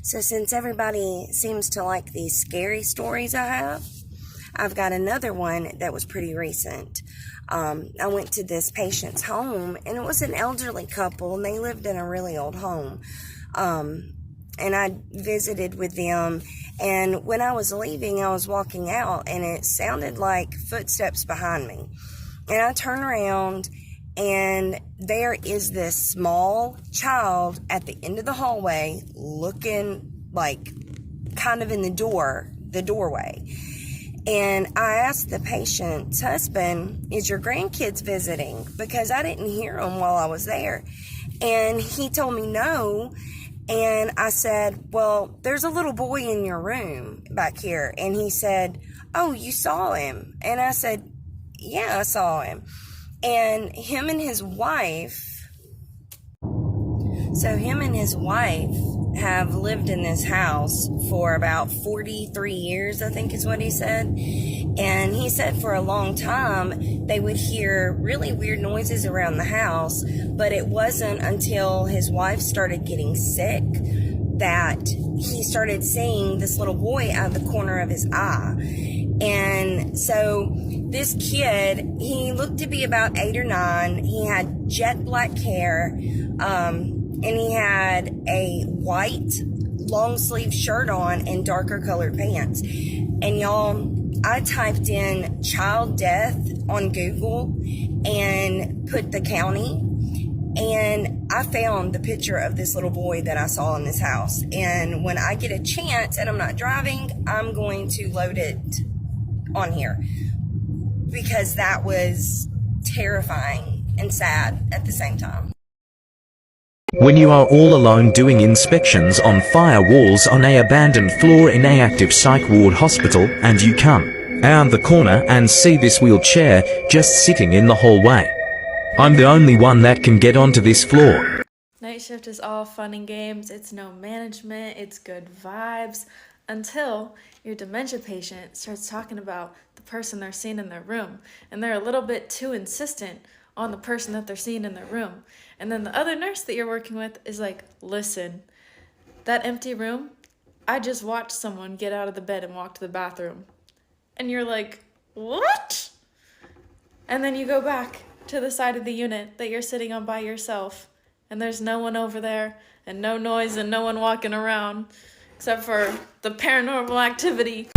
So since everybody seems to like these scary stories I have, I've got another one that was pretty recent. I went to this patient's home, and it was an elderly couple, and they lived in a really old home. And I visited with them, and when I was leaving, I was walking out, and it sounded like footsteps behind me. And I turn around, and there is this small child at the end of the hallway looking like kind of in the doorway. And I asked the patient's husband, is your grandkids visiting? Because I didn't hear them while I was there. And he told me no. And I said, well, there's a little boy in your room back here. And he said, oh, you saw him? And I said, yeah, I saw him. And him and his wife have lived in this house for about 43 years, I think is what he said. And he said for a long time they would hear really weird noises around the house, but it wasn't until his wife started getting sick that he started seeing this little boy out of the corner of his eye. And so this kid, he looked to be about 8 or 9. He had jet black hair, and he had a white long sleeve shirt on and darker colored pants. And y'all, I typed in child death on Google and put the county, and I found the picture of this little boy that I saw in this house. And when I get a chance and I'm not driving, I'm going to load it on here, because that was terrifying and sad at the same time. When you are all alone doing inspections on firewalls on a abandoned floor in a active psych ward hospital, and you come around the corner and see this wheelchair just sitting in the hallway. I'm the only one that can get onto this floor. Night shift is all fun and games. It's no management, it's good vibes, until your dementia patient starts talking about the person they're seeing in their room, and they're a little bit too insistent on the person that they're seeing in their room. And then the other nurse that you're working with is like, listen, that empty room, I just watched someone get out of the bed and walk to the bathroom. And you're like, what? And then you go back to the side of the unit that you're sitting on by yourself, and there's no one over there, and no noise, and no one walking around, except for the paranormal activity.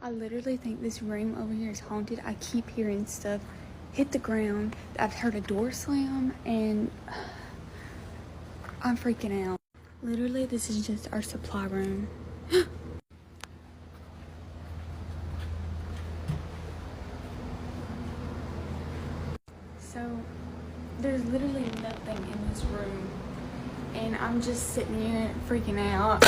I literally think this room over here is haunted. I keep hearing stuff hit the ground. I've heard a door slam, and I'm freaking out. Literally, this is just our supply room. So, there's literally nothing in this room, and I'm just sitting here freaking out.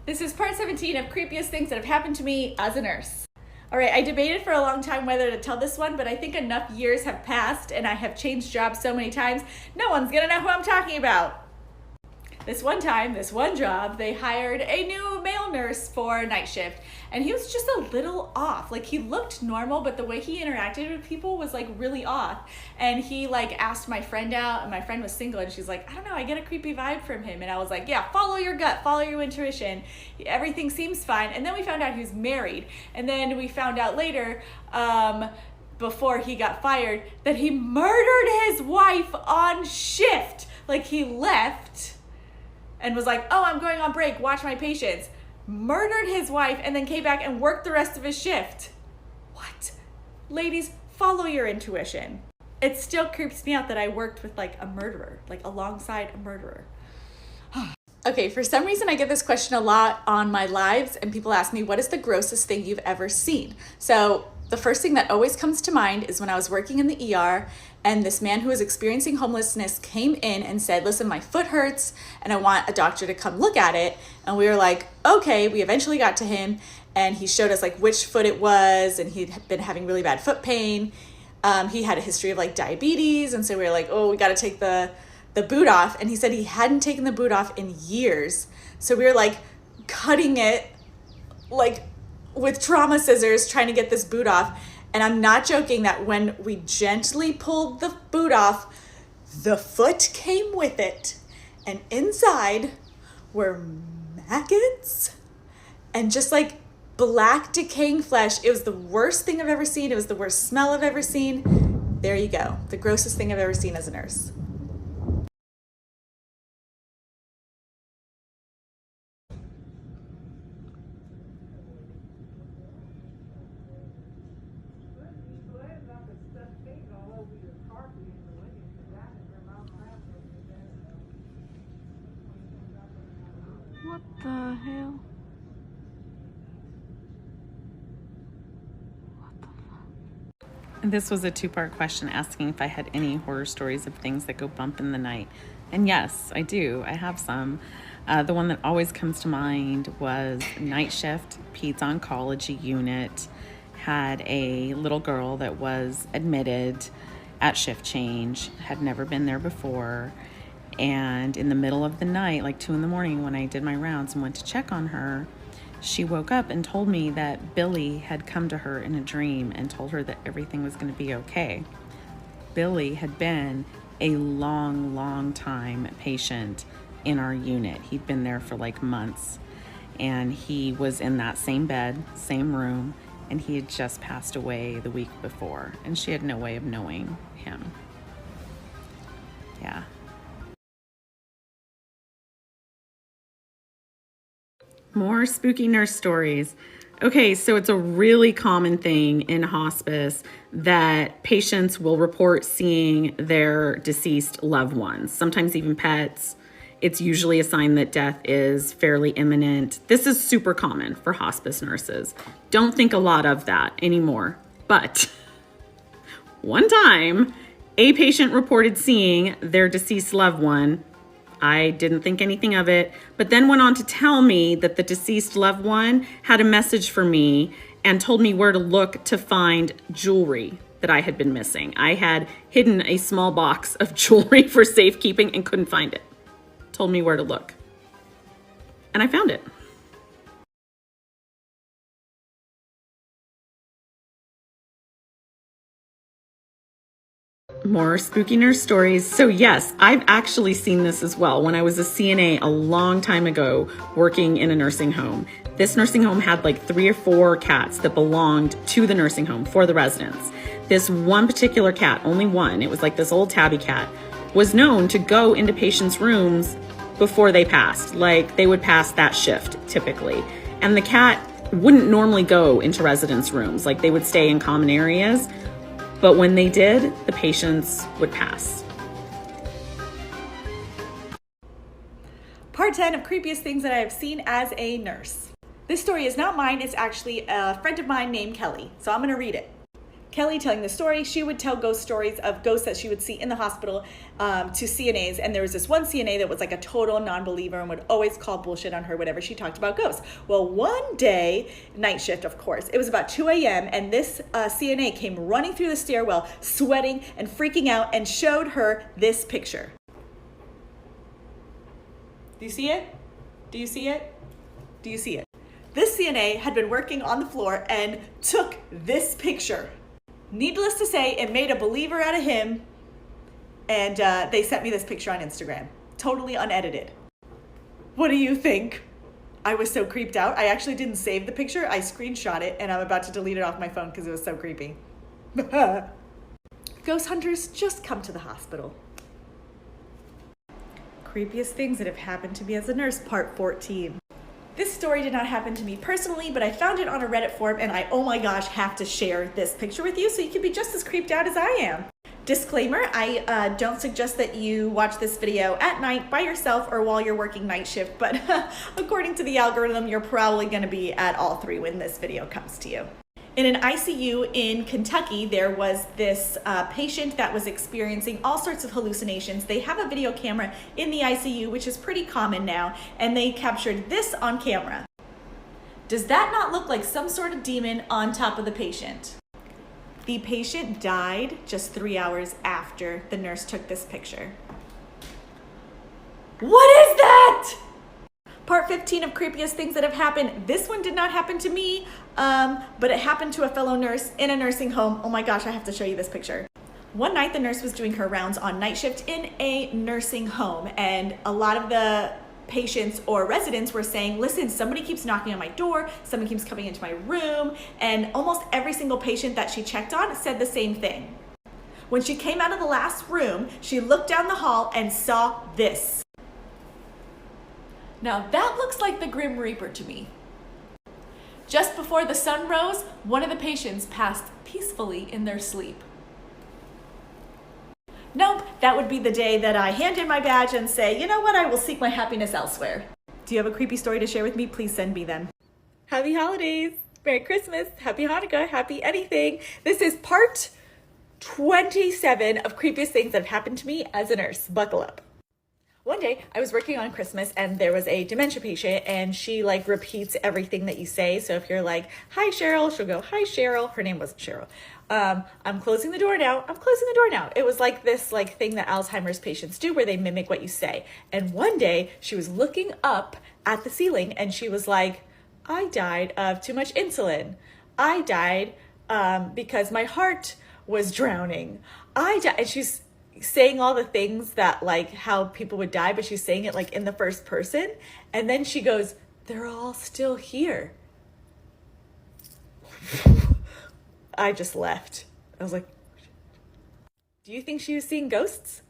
This is part 17 of creepiest things that have happened to me as a nurse. All right, I debated for a long time whether to tell this one, but I think enough years have passed and I have changed jobs so many times, no one's gonna know who I'm talking about. This one time, this one job, they hired a new male nurse for night shift, and he was just a little off. Like, he looked normal, but the way he interacted with people was like really off. And he like asked my friend out, and my friend was single, and she's like, I don't know, I get a creepy vibe from him. And I was like, yeah, follow your gut, follow your intuition. Everything seems fine. And then we found out he was married. And then we found out later, before he got fired, that he murdered his wife on shift. Like, he left and was like, oh, I'm going on break, watch my patients. Murdered his wife and then came back and worked the rest of his shift. What? Ladies, follow your intuition. It still creeps me out that I worked with like a murderer, like alongside a murderer. Okay, for some reason I get this question a lot on my lives, and people ask me, what is the grossest thing you've ever seen? So the first thing that always comes to mind is when I was working in the ER, and this man who was experiencing homelessness came in and said, listen, my foot hurts and I want a doctor to come look at it. And we were like, okay. We eventually got to him, and he showed us like which foot it was, and he'd been having really bad foot pain. He had a history of like diabetes, and so we were like, oh, we got to take the boot off. And he said he hadn't taken the boot off in years. So we were like cutting it like with trauma scissors trying to get this boot off. And I'm not joking that when we gently pulled the boot off, the foot came with it. And inside were maggots and just like black decaying flesh. It was the worst thing I've ever seen. It was the worst smell I've ever seen. There you go. The grossest thing I've ever seen as a nurse. What the hell? This was a two-part question asking if I had any horror stories of things that go bump in the night. And yes, I do. I have some. The one that always comes to mind was night shift. Pete's oncology unit had a little girl that was admitted at shift change, had never been there before. And in the middle of the night, like 2 a.m, when I did my rounds and went to check on her, she woke up and told me that Billy had come to her in a dream and told her that everything was going to be okay. Billy had been a long time patient in our unit. He'd been there for like months, and he was in that same bed, same room, and he had just passed away the week before, and she had no way of knowing him. Yeah. More spooky nurse stories. Okay, so it's a really common thing in hospice that patients will report seeing their deceased loved ones, sometimes even pets. It's usually a sign that death is fairly imminent. This is super common for hospice nurses. Don't think a lot of that anymore. But one time, a patient reported seeing their deceased loved one. I didn't think anything of it, but then went on to tell me that the deceased loved one had a message for me and told me where to look to find jewelry that I had been missing. I had hidden a small box of jewelry for safekeeping and couldn't find it. Told me where to look. And I found it. More spooky nurse stories. So yes, I've actually seen this as well. When I was a CNA a long time ago working in a nursing home, this nursing home had like 3 or 4 cats that belonged to the nursing home for the residents. This one particular cat, only one, it was like this old tabby cat, was known to go into patients' rooms before they passed. Like they would pass that shift typically. And the cat wouldn't normally go into residents' rooms. Like they would stay in common areas. But when they did, the patients would pass. Part 10 of creepiest things that I have seen as a nurse. This story is not mine, it's actually a friend of mine named Kelly. So I'm gonna read it. Kelly telling the story, she would tell ghost stories of ghosts that she would see in the hospital to CNAs. And there was this one CNA that was like a total non-believer and would always call bullshit on her whenever she talked about ghosts. Well, one day, night shift, of course, it was about 2 a.m. and this CNA came running through the stairwell, sweating and freaking out, and showed her this picture. Do you see it? Do you see it? Do you see it? This CNA had been working on the floor and took this picture. Needless to say, it made a believer out of him, and they sent me this picture on Instagram, totally unedited. What do you think? I was so creeped out. I actually didn't save the picture. I screenshot it, and I'm about to delete it off my phone because it was so creepy. Ghost hunters, just come to the hospital. Creepiest things that have happened to me as a nurse, part 14. This story did not happen to me personally, but I found it on a Reddit forum, and I, oh my gosh, have to share this picture with you so you can be just as creeped out as I am. Disclaimer, I don't suggest that you watch this video at night by yourself or while you're working night shift, but according to the algorithm, you're probably gonna be at all 3 when this video comes to you. In an ICU in Kentucky, there was this patient that was experiencing all sorts of hallucinations. They have a video camera in the ICU, which is pretty common now, and they captured this on camera. Does that not look like some sort of demon on top of the patient? The patient died just 3 hours after the nurse took this picture. What is that? Part 15 of creepiest things that have happened. This one did not happen to me, but it happened to a fellow nurse in a nursing home. Oh my gosh, I have to show you this picture. One night the nurse was doing her rounds on night shift in a nursing home, and a lot of the patients or residents were saying, listen, somebody keeps knocking on my door, somebody keeps coming into my room, and almost every single patient that she checked on said the same thing. When she came out of the last room, she looked down the hall and saw this. Now that looks like the Grim Reaper to me. Just before the sun rose, one of the patients passed peacefully in their sleep. Nope, that would be the day that I hand in my badge and say, you know what, I will seek my happiness elsewhere. Do you have a creepy story to share with me? Please send me them. Happy holidays, Merry Christmas, Happy Hanukkah, Happy anything. This is part 27 of creepiest things that have happened to me as a nurse. Buckle up. One day I was working on Christmas and there was a dementia patient, and she like repeats everything that you say. So if you're like, hi Cheryl, she'll go, hi Cheryl. Her name wasn't Cheryl. I'm closing the door now. I'm closing the door now. It was like this like thing that Alzheimer's patients do where they mimic what you say. And one day she was looking up at the ceiling and she was like, I died of too much insulin. I died because my heart was drowning. I died. And she's saying all the things that like how people would die, but she's saying it like in the first person. And then she goes, they're all still here. I just left. I was like, do you think she was seeing ghosts?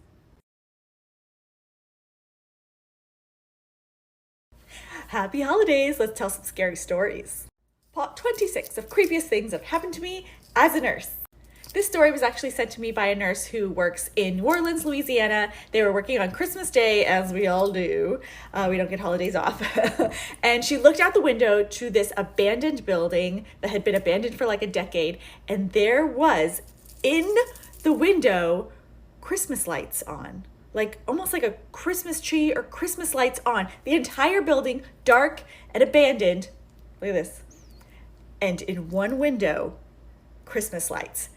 Happy holidays. Let's tell some scary stories. Part 26 of creepiest things that happened to me as a nurse. This story was actually sent to me by a nurse who works in New Orleans, Louisiana. They were working on Christmas Day, as we all do. We don't get holidays off. And she looked out the window to this abandoned building that had been abandoned for like a decade. And there was in the window Christmas lights on, like almost like a Christmas tree or Christmas lights on. The entire building, dark and abandoned. Look at this. And in one window, Christmas lights.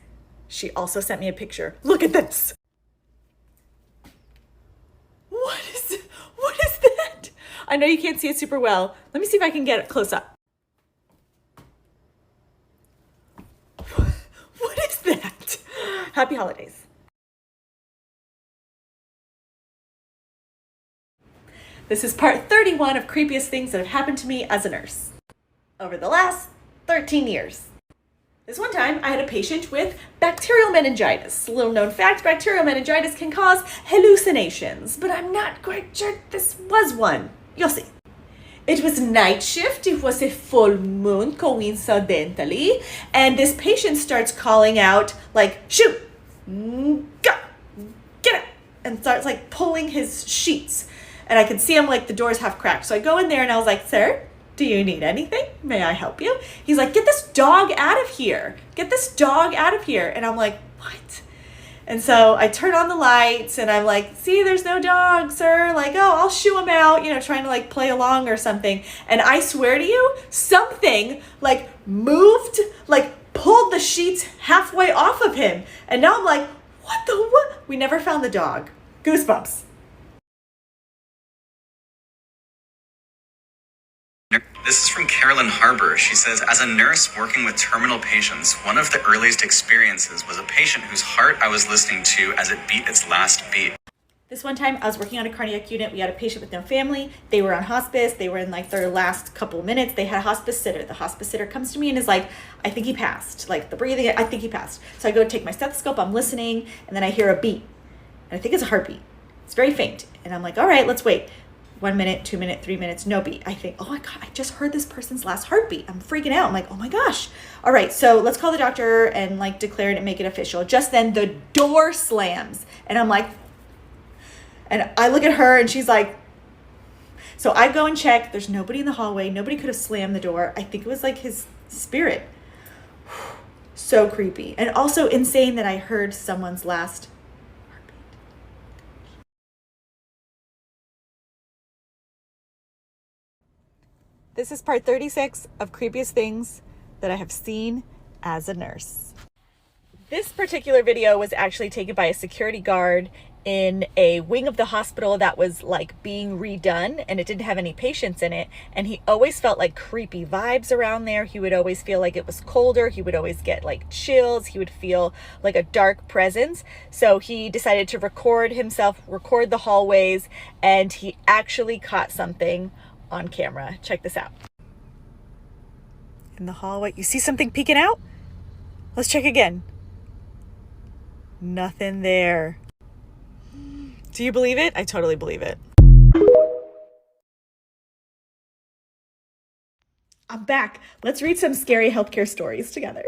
She also sent me a picture. Look at this. What is that? I know you can't see it super well. Let me see if I can get it close up. What is that? Happy holidays. This is part 31 of creepiest things that have happened to me as a nurse over the last 13 years. This one time, I had a patient with bacterial meningitis. A little known fact, bacterial meningitis can cause hallucinations, but I'm not quite sure this was one. You'll see. It was night shift. It was a full moon, coincidentally, and this patient starts calling out, like, shoot, go, get it, and starts, like, pulling his sheets. And I could see him, like, the door's half cracked. So I go in there, and I was like, sir, do you need anything? May I help you? He's like, get this dog out of here. Get this dog out of here. And I'm like, what? And so I turn on the lights and I'm like, see, there's no dog, sir. Like, oh, I'll shoo him out, you know, trying to like play along or something. And I swear to you, something like moved, like pulled the sheets halfway off of him. And now I'm like, what? We never found the dog. Goosebumps. This is from Carolyn Harbour. She says, as a nurse working with terminal patients, one of the earliest experiences was a patient whose heart I was listening to as it beat its last beat. This one time I was working on a cardiac unit. We had a patient with no family. They were on hospice. They were in like their last couple minutes. They had a hospice sitter. The hospice sitter comes to me and is like, I think he passed. Like the breathing, I think he passed. So I go take my stethoscope. I'm listening. And then I hear a beat. And I think it's a heartbeat. It's very faint. And I'm like, all right, let's wait. 1 minute, 2 minutes, 3 minutes, no beat. I think, oh my God, I just heard this person's last heartbeat. I'm freaking out. I'm like, oh my gosh. All right, so let's call the doctor and like declare it and make it official. Just then the door slams and I'm like, and I look at her and she's like, so I go and check. There's nobody in the hallway. Nobody could have slammed the door. I think it was like his spirit. So creepy. And also insane that I heard someone's last heartbeat. This is part 36 of creepiest things that I have seen as a nurse. This particular video was actually taken by a security guard in a wing of the hospital that was like being redone, and it didn't have any patients in it. And he always felt like creepy vibes around there. He would always feel like it was colder. He would always get like chills. He would feel like a dark presence. So he decided to record the hallways, and he actually caught something on camera. Check this out. In the hallway, you see something peeking out? Let's check again. Nothing there. Do you believe it? I totally believe it. I'm back. Let's read some scary healthcare stories together.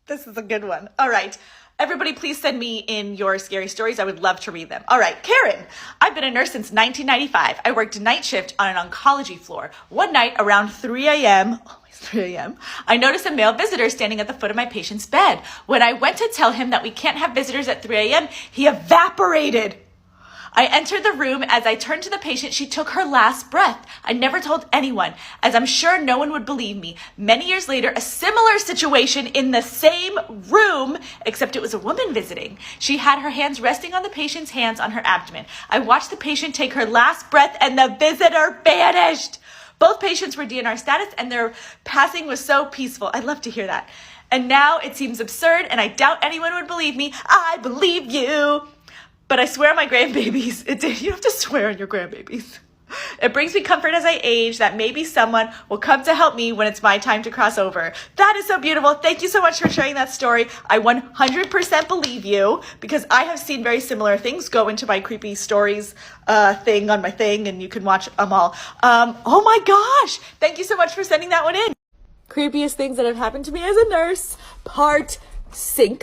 This is a good one. All right. Everybody, please send me in your scary stories. I would love to read them. All right, Karen. I've been a nurse since 1995. I worked night shift on an oncology floor. One night around 3 a.m., always 3 a.m., I noticed a male visitor standing at the foot of my patient's bed. When I went to tell him that we can't have visitors at 3 a.m., he evaporated. I entered the room. As I turned to the patient, she took her last breath. I never told anyone, as I'm sure no one would believe me. Many years later, a similar situation in the same room, except it was a woman visiting. She had her hands resting on the patient's hands on her abdomen. I watched the patient take her last breath, and the visitor vanished. Both patients were DNR status, and their passing was so peaceful. I'd love to hear that. And now it seems absurd, and I doubt anyone would believe me. I believe you. But I swear on my grandbabies, you have to swear on your grandbabies. It brings me comfort as I age that maybe someone will come to help me when it's my time to cross over. That is so beautiful. Thank you so much for sharing that story. I 100% believe you, because I have seen very similar things. Go into my creepy stories thing on my thing, and you can watch them all. Oh my gosh. Thank you so much for sending that one in. Creepiest things that have happened to me as a nurse, part 5.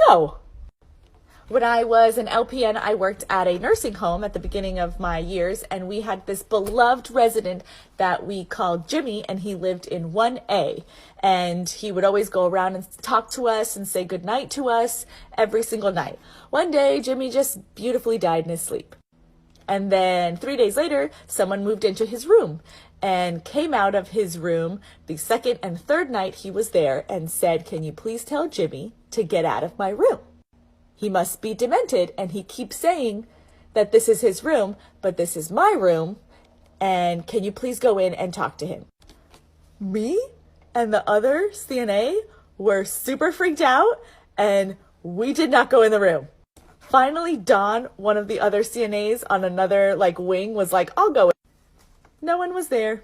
When I was an LPN, I worked at a nursing home at the beginning of my years, and we had this beloved resident that we called Jimmy, and he lived in 1A, and he would always go around and talk to us and say goodnight to us every single night. One day, Jimmy just beautifully died in his sleep. And then 3 days later, someone moved into his room and came out of his room the second and third night he was there and said, "Can you please tell Jimmy to get out of my room? He must be demented, and he keeps saying that this is his room, but this is my room, and can you please go in and talk to him?" Me and the other CNA were super freaked out, and we did not go in the room. Finally, Dawn, one of the other CNAs on another wing, was like, "I'll go in." No one was there.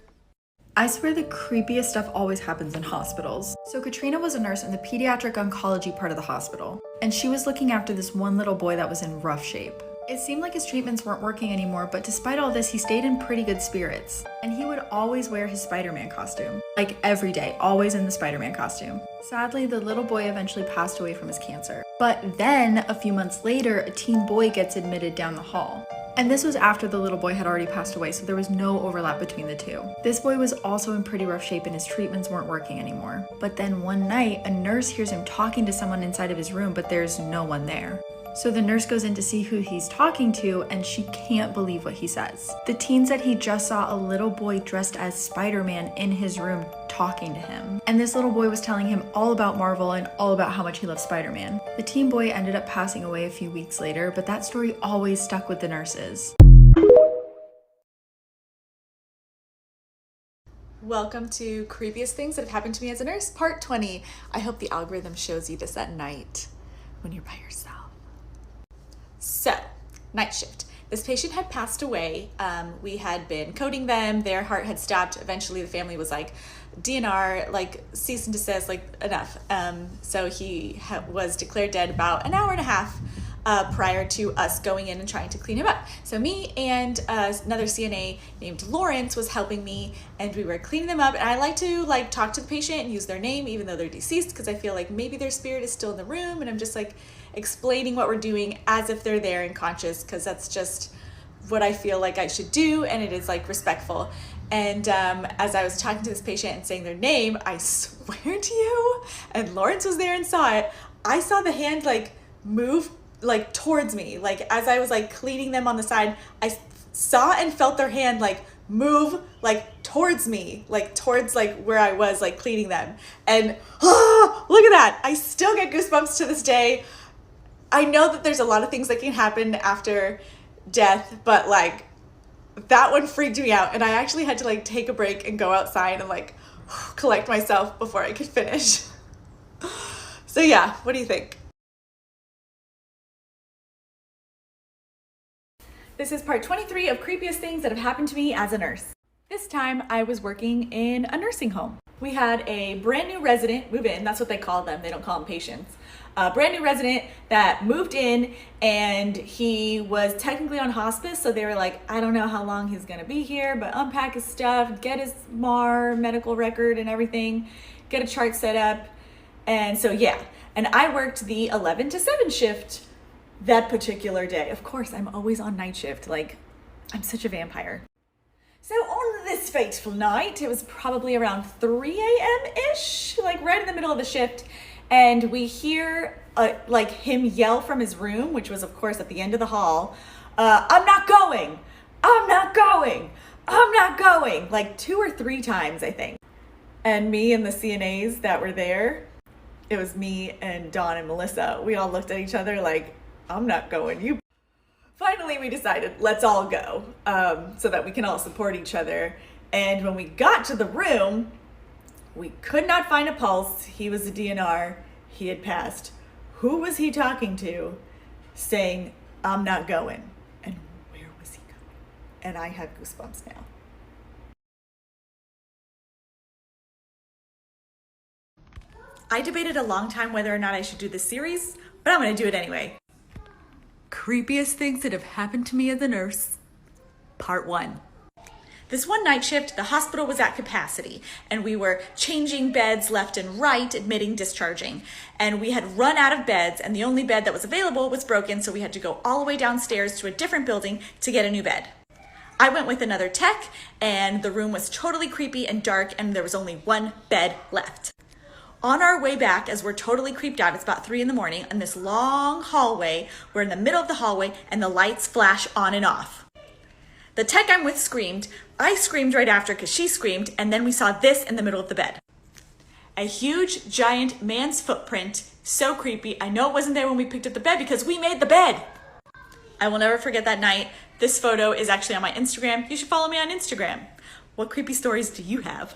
I swear the creepiest stuff always happens in hospitals. So Katrina was a nurse in the pediatric oncology part of the hospital, and she was looking after this one little boy that was in rough shape. It seemed like his treatments weren't working anymore, but despite all this, he stayed in pretty good spirits. And he would always wear his Spider-Man costume. Like every day, always in the Spider-Man costume. Sadly, the little boy eventually passed away from his cancer. But then, a few months later, a teen boy gets admitted down the hall. And this was after the little boy had already passed away, so there was no overlap between the two. This boy was also in pretty rough shape, and his treatments weren't working anymore. But then one night, a nurse hears him talking to someone inside of his room, but there's no one there. So the nurse goes in to see who he's talking to, and she can't believe what he says. The teen said he just saw a little boy dressed as Spider-Man in his room talking to him. And this little boy was telling him all about Marvel and all about how much he loves Spider-Man. The teen boy ended up passing away a few weeks later, but that story always stuck with the nurses. Welcome to Creepiest Things That Have Happened to Me as a Nurse, part 20. I hope the algorithm shows you this at night when you're by yourself. So, night shift. This patient had passed away. We had been coding them. Their heart had stopped. Eventually, the family was like, DNR, cease and desist, enough. So he was declared dead about an hour and a half prior to us going in and trying to clean him up. So me and another CNA named Lawrence was helping me, and we were cleaning them up. And I like to talk to the patient and use their name, even though they're deceased, because I feel like maybe their spirit is still in the room, and I'm just explaining what we're doing as if they're there and conscious, because that's just what I feel like I should do, and it is respectful. And as I was talking to this patient and saying their name, I swear to you, and Lawrence was there and saw it, I saw the hand move towards me. As I was cleaning them on the side, I saw and felt their hand move towards me, towards where I was cleaning them. And look at that. I still get goosebumps to this day. I know that there's a lot of things that can happen after death, but like that one freaked me out, and I actually had to like take a break and go outside and like collect myself before I could finish. So yeah, what do you think? This is part 23 of creepiest things that have happened to me as a nurse. This time I was working in a nursing home. We had a brand new resident move in. That's what they call them. They don't call them patients. A brand new resident that moved in, and he was technically on hospice. So they were like, I don't know how long he's gonna be here, but unpack his stuff, get his MAR medical record and everything, get a chart set up. And so yeah, and I worked the 11 to 7 shift that particular day. Of course, I'm always on night shift. Like, I'm such a vampire. So on this fateful night, it was probably around 3 a.m.-ish, like right in the middle of the shift, and we hear like him yell from his room, which was of course at the end of the hall, I'm not going, I'm not going, I'm not going, like 2 or 3 times, I think. And me and the CNAs that were there, it was me and Dawn and Melissa, we all looked at each other like, I'm not going, you. Finally, we decided, let's all go, so that we can all support each other. And when we got to the room, we could not find a pulse. He was a DNR. He had passed. Who was he talking to saying, I'm not going? And where was he going? And I have goosebumps now. I debated a long time whether or not I should do this series, but I'm going to do it anyway. Creepiest things that have happened to me as a nurse, part 1. This one night shift, the hospital was at capacity, and we were changing beds left and right, admitting, discharging. And we had run out of beds, and the only bed that was available was broken, so we had to go all the way downstairs to a different building to get a new bed. I went with another tech, and the room was totally creepy and dark, and there was only one bed left. On our way back, as we're totally creeped out, it's about 3 a.m, in this long hallway. We're in the middle of the hallway, and the lights flash on and off. The tech I'm with screamed. I screamed right after because she screamed, and then we saw this in the middle of the bed. A huge, giant man's footprint. So creepy. I know it wasn't there when we picked up the bed because we made the bed. I will never forget that night. This photo is actually on my Instagram. You should follow me on Instagram. What creepy stories do you have?